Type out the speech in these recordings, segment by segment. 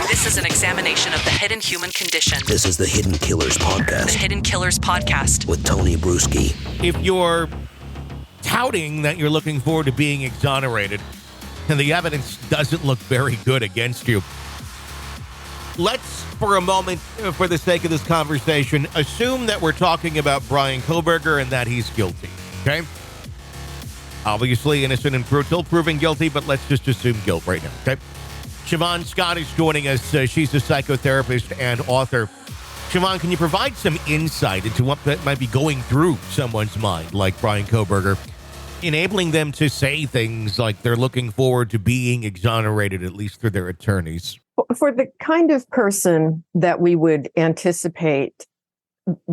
This is an examination of the hidden human condition. This is the Hidden Killers Podcast. The Hidden Killers Podcast. With Tony Brueski. If you're touting that you're looking forward to being exonerated and the evidence doesn't look very good against you, let's, for a moment, for the sake of this conversation, assume that we're talking about Bryan Kohberger and that he's guilty, okay? Obviously innocent until proven guilty, but let's just assume guilt right now, okay? Shavaun Scott is joining us. She's a psychotherapist and author. Shavaun, can you provide some insight into what that might be going through someone's mind, like Bryan Kohberger, enabling them to say things like they're looking forward to being exonerated, at least through their attorneys? For the kind of person that we would anticipate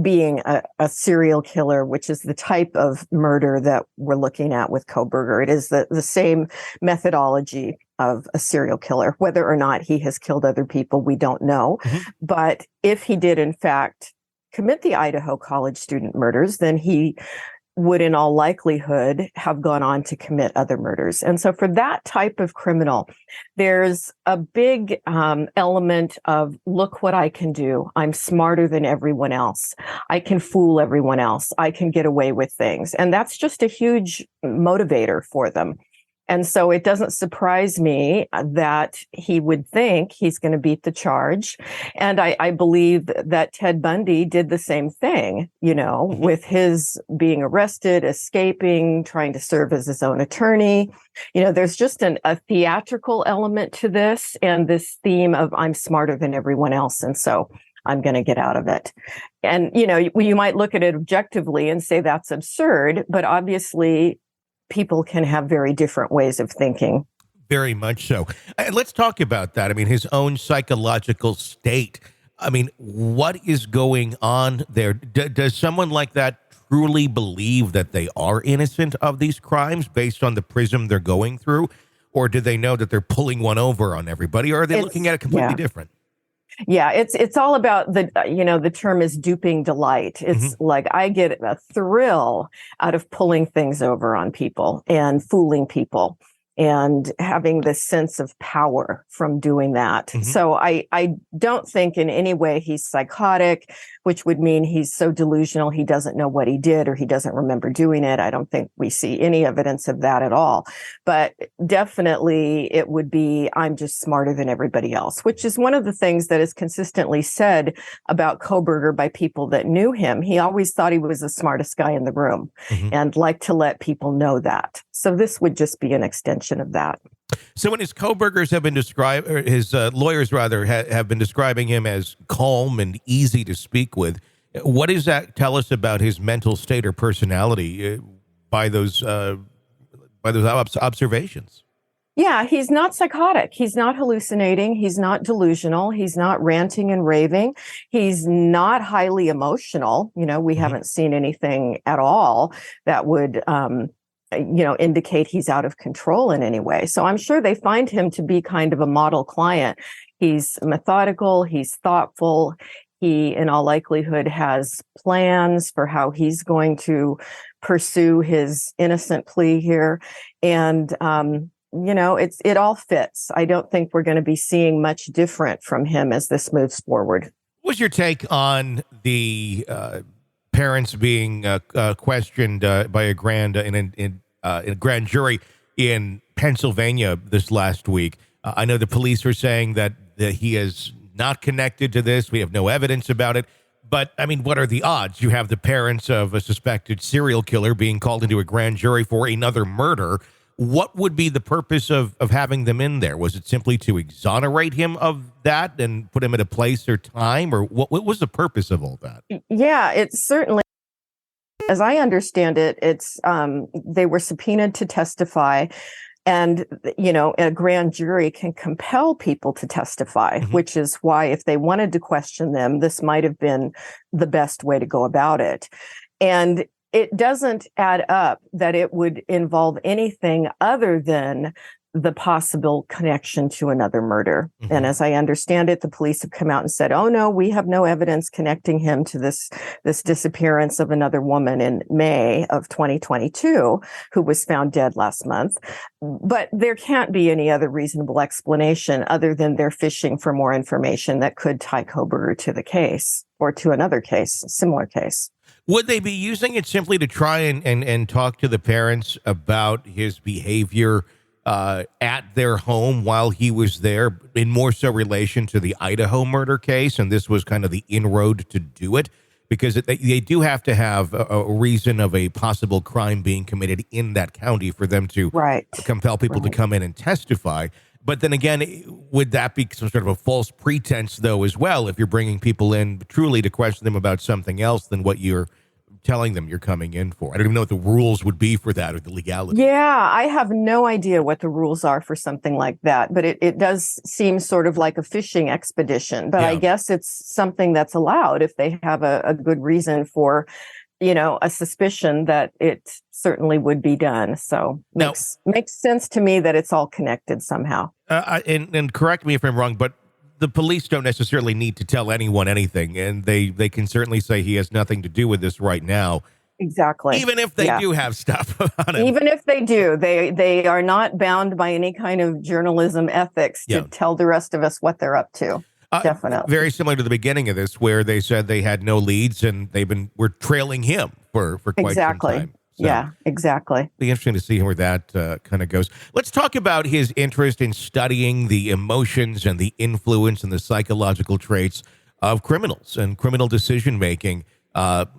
being a serial killer, which is the type of murder that we're looking at with Kohberger, it is the same methodology of a serial killer. Whether or not he has killed other people, we don't know. Mm-hmm. But if he did, in fact, commit the Idaho college student murders, then he would in all likelihood have gone on to commit other murders. And so for that type of criminal, there's a big element of, look what I can do. I'm smarter than everyone else. I can fool everyone else. I can get away with things. And that's just a huge motivator for them. And so it doesn't surprise me that he would think he's going to beat the charge. And I believe that Ted Bundy did the same thing, with his being arrested, escaping, trying to serve as his own attorney. There's just a theatrical element to this and this theme of I'm smarter than everyone else. And so I'm going to get out of it. And, you might look at it objectively and say that's absurd, but obviously people can have very different ways of thinking. Very much so. Let's talk about that. I mean, his own psychological state. I mean, what is going on there? Does someone like that truly believe that they are innocent of these crimes based on the prism they're going through? Or do they know that they're pulling one over on everybody? Or are they looking at it completely different? Yeah, it's all about the term is duping delight. It's like I get a thrill out of pulling things over on people and fooling people and having this sense of power from doing that. Mm-hmm. So I don't think in any way he's psychotic, which would mean he's so delusional he doesn't know what he did or he doesn't remember doing it. I don't think we see any evidence of that at all. But definitely it would be, I'm just smarter than everybody else, which is one of the things that is consistently said about Kohberger by people that knew him. He always thought he was the smartest guy in the room and liked to let people know that. So this would just be an extension of that. So when his Kohbergers have been described, or his lawyers rather, have been describing him as calm and easy to speak with, what does that tell us about his mental state or personality by those observations? Yeah, he's not psychotic. He's not hallucinating. He's not delusional. He's not ranting and raving. He's not highly emotional. We haven't seen anything at all that would indicate he's out of control in any way. So I'm sure they find him to be kind of a model client. He's methodical, he's thoughtful, he in all likelihood has plans for how he's going to pursue his innocent plea here. And, it all fits. I don't think we're going to be seeing much different from him as this moves forward. What's your take on the parents being questioned by a grand jury in Pennsylvania this last week? I know the police are saying that he is not connected to this. We have no evidence about it. But, I mean, what are the odds? You have the parents of a suspected serial killer being called into a grand jury for another murder. What would be the purpose of having them in there? Was it simply to exonerate him of that and put him at a place or time? Or what was the purpose of all that? Yeah, it's certainly, as I understand it, it's they were subpoenaed to testify. And, a grand jury can compel people to testify, which is why if they wanted to question them, this might have been the best way to go about it. And it doesn't add up that it would involve anything other than the possible connection to another murder. Mm-hmm. And as I understand it, the police have come out and said, oh no, we have no evidence connecting him to this disappearance of another woman in May of 2022 who was found dead last month. But there can't be any other reasonable explanation other than they're fishing for more information that could tie Kohberger to the case or to another case, a similar case. Would they be using it simply to try and talk to the parents about his behavior at their home while he was there, in more so relation to the Idaho murder case? And this was kind of the inroad to do it, because they do have to have a reason of a possible crime being committed in that county for them to compel people to come in and testify. But then again, would that be some sort of a false pretense, though, as well, if you're bringing people in truly to question them about something else than what you're telling them you're coming in for? I don't even know what the rules would be for that, or the legality. Yeah, I have no idea what the rules are for something like that, but it does seem sort of like a fishing expedition. But I guess it's something that's allowed if they have a good reason for, a suspicion that it certainly would be done. So makes sense to me that it's all connected somehow. And correct me if I'm wrong, but the police don't necessarily need to tell anyone anything, and they can certainly say he has nothing to do with this right now. Exactly. Even if they do have stuff on him. Even if they do, they are not bound by any kind of journalism ethics to tell the rest of us what they're up to. Definitely. Very similar to the beginning of this, where they said they had no leads and were trailing him for quite some time. So yeah, exactly. Be interesting to see where that kind of goes. Let's talk about his interest in studying the emotions and the influence and the psychological traits of criminals and criminal decision making.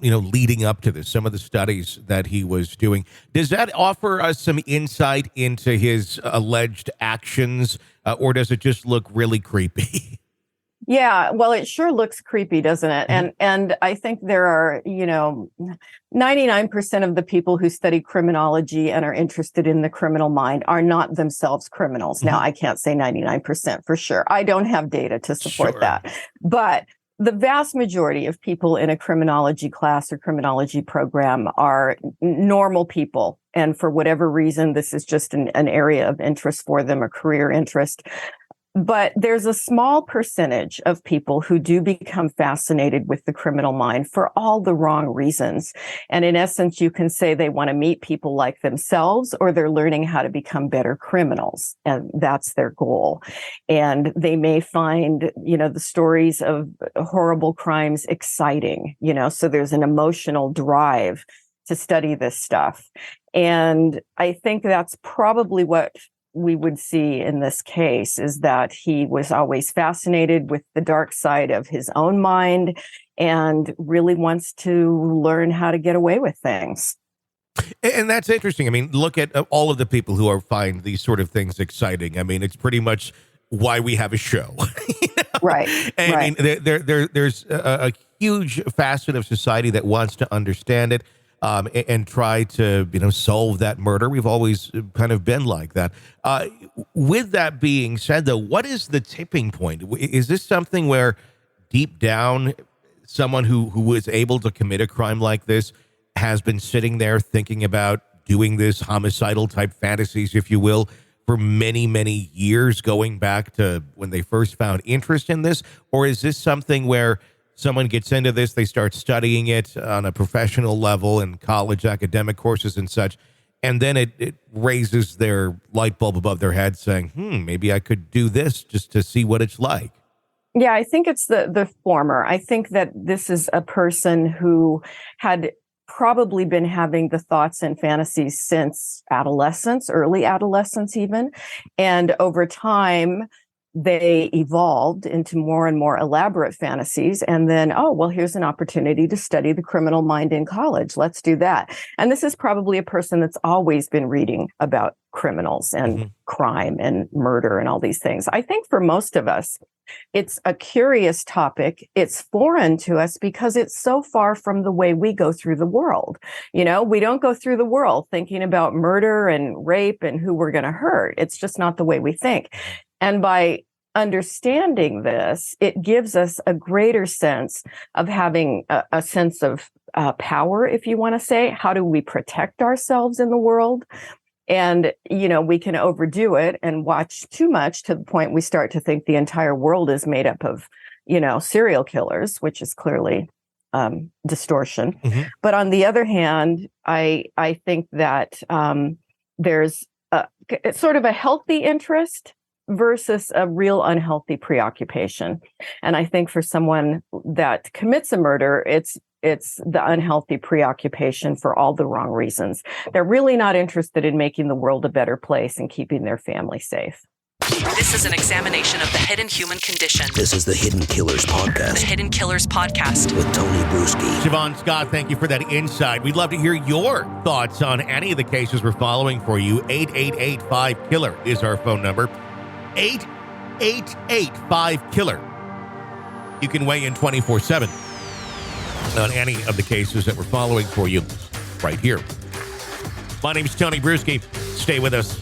Leading up to this, some of the studies that he was doing. Does that offer us some insight into his alleged actions, or does it just look really creepy? Yeah, well, it sure looks creepy, doesn't it? And I think there are, 99% of the people who study criminology and are interested in the criminal mind are not themselves criminals. Now, I can't say 99% for sure. I don't have data to support that. But the vast majority of people in a criminology class or criminology program are normal people. And for whatever reason, this is just an area of interest for them, a career interest. But there's a small percentage of people who do become fascinated with the criminal mind for all the wrong reasons. And in essence, you can say they want to meet people like themselves, or they're learning how to become better criminals. And that's their goal. And they may find, the stories of horrible crimes exciting, so there's an emotional drive to study this stuff. And I think that's probably what we would see in this case, is that he was always fascinated with the dark side of his own mind and really wants to learn how to get away with things. And that's interesting. I mean, look at all of the people who find these sort of things exciting. I mean, it's pretty much why we have a show. Right. And I mean, there's a huge facet of society that wants to understand it. And try to, solve that murder. We've always kind of been like that. With that being said, though, what is the tipping point? Is this something where deep down, someone who was able to commit a crime like this has been sitting there thinking about doing this homicidal type fantasies, if you will, for many, many years, going back to when they first found interest in this? Or is this something where someone gets into this, they start studying it on a professional level in college academic courses and such, and then it raises their light bulb above their head saying, maybe I could do this just to see what it's like? Yeah, I think it's the former. I think that this is a person who had probably been having the thoughts and fantasies since adolescence, early adolescence even. And over time, they evolved into more and more elaborate fantasies. And then, here's an opportunity to study the criminal mind in college. Let's do that. And this is probably a person that's always been reading about criminals and crime and murder and all these things. I think for most of us, it's a curious topic. It's foreign to us because it's so far from the way we go through the world. We don't go through the world thinking about murder and rape and who we're going to hurt. It's just not the way we think. And by understanding this, it gives us a greater sense of having a sense of power, if you want to say. How do we protect ourselves in the world? And, we can overdo it and watch too much to the point we start to think the entire world is made up of, serial killers, which is clearly distortion. Mm-hmm. But on the other hand, I think that there's it's sort of a healthy interest versus a real unhealthy preoccupation. And I think for someone that commits a murder, it's the unhealthy preoccupation for all the wrong reasons. They're really not interested in making the world a better place and keeping their family safe. This is an examination of the hidden human condition. This is the Hidden Killers Podcast. The Hidden Killers Podcast. With Tony Brueski. Shavaun Scott, thank you for that insight. We'd love to hear your thoughts on any of the cases we're following for you. 888-5-KILLER is our phone number. 888-5-KILLER. You can weigh in 24/7 on any of the cases that we're following for you right here. My name's Tony Brueski. Stay with us.